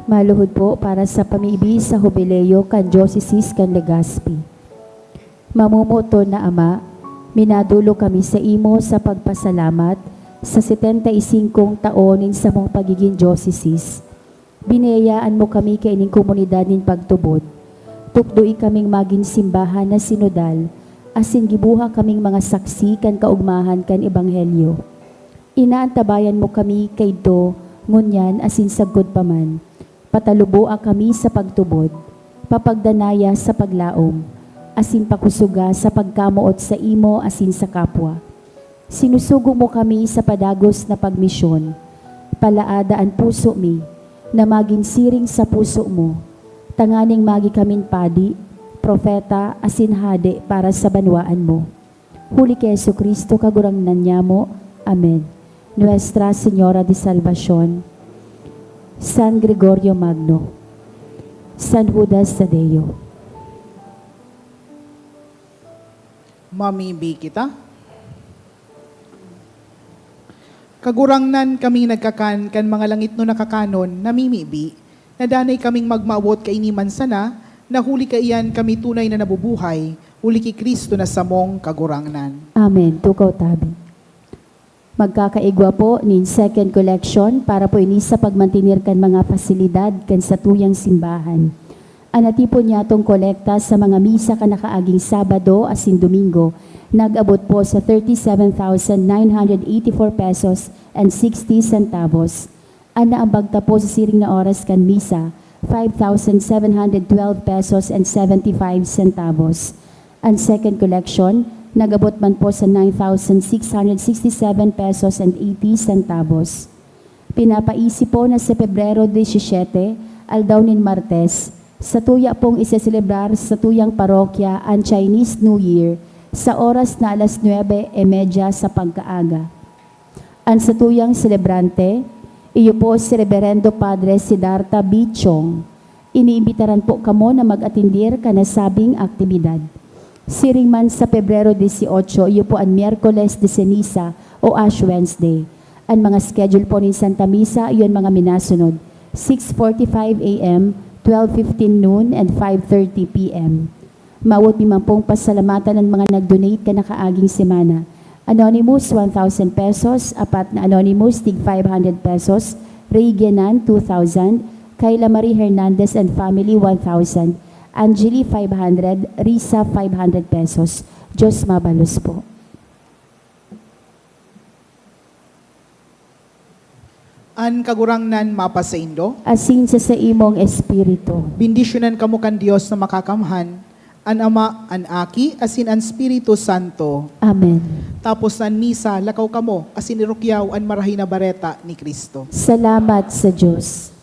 Maluhod po para sa pamibi sa Jubileo kan Diocese kan Legazpi. Mamumuto na Ama, minadulo kami sa imo sa pagpasalamat sa 75 taonin sa mong pagiging diocese. Binayaan mo kami kaining komunidad nin pagtubod. Tukdoi kaming maging simbahan na sinodal, asin gibuha kaming mga saksi kan kaugmahan kan ebanghelyo. Inaantabayan mo kami kay do, ngunyan asin sagod paman. Patalubua kami sa pagtubod, papagdanaya sa paglaom, asin pakusuga sa pagkamuot sa imo asin sa kapwa. Sinusugo mo kami sa padagos na pagmisyon, palaada ang puso mi, na maging siring sa puso mo, tanganing magi kamin padi, propeta, asin hade para sa banwaan mo. Huli kay Jesucristo kagurangnan niya mo. Amen. Nuestra Señora de Salvación, San Gregorio Magno, San Judas Tadeo. Mamibi kita. Kagurangnan kaming nagkakan kan mga langit no nakakanon namimibi, na danay kaming magmaawot kainiman sana, na huli kaiyan kami tunay na nabubuhay, huli ki Kristo na samong kagurangnan. Amen. Tukaw tabi. Magkakaigwa po nin second collection para po ini sa pagmantinir kan mga pasilidad kan sa tuyang simbahan. Anati po niya tong kolekta sa mga misa ka nakaaging Sabado asin Domingo. Nag-abot po sa 37,984 pesos and 60 centavos. Ana ang bagta po sa siring na oras kan misa, 5,712 pesos and 75 centavos. Ang second collection, nag-abot man po sa 9,667 pesos and 80 centavos. Pinapaisip po na sa Pebrero 17, aldaw nin Martes, sa tuya pong isaselebrar sa tuyang parokya ang Chinese New Year sa oras na alas 9:30 sa pagkaaga. Ang sa tuyang celebrante, iyo po si Reverendo Padre Siddhartha B. Chong. Iniimbitaran po kamo na mag-atindir ka na sabing aktibidad. Siring man sa Pebrero 18, iyo po ang Miyerkules de Ceniza o Ash Wednesday. Ang mga schedule po ni Santa Misa, iyon mga minasunod, 6:45 a.m., 12:15 noon, and 5:30 p.m. Mawot mi man pong pasalamatan ng mga nag-donate ka nakaaging semana. Anonymous, 1,000 pesos. Apat na Anonymous, tig 500 pesos. Ray Genan, 2,000. Kayla Marie Hernandez and family, 1,000. Angeli, 500. Risa, 500 pesos. Diyos mabalos po. An kagurangnan mapasaindo, Asin sa imong espiritu. bindisyonan kamo kan Dios na makakamhan, an Ama, an Aki, asin an Espiritu Santo. Amen. Tapos an misa, lakaw kamo, asin irukyaw an marahi na bareta ni Kristo. Salamat sa Diyos.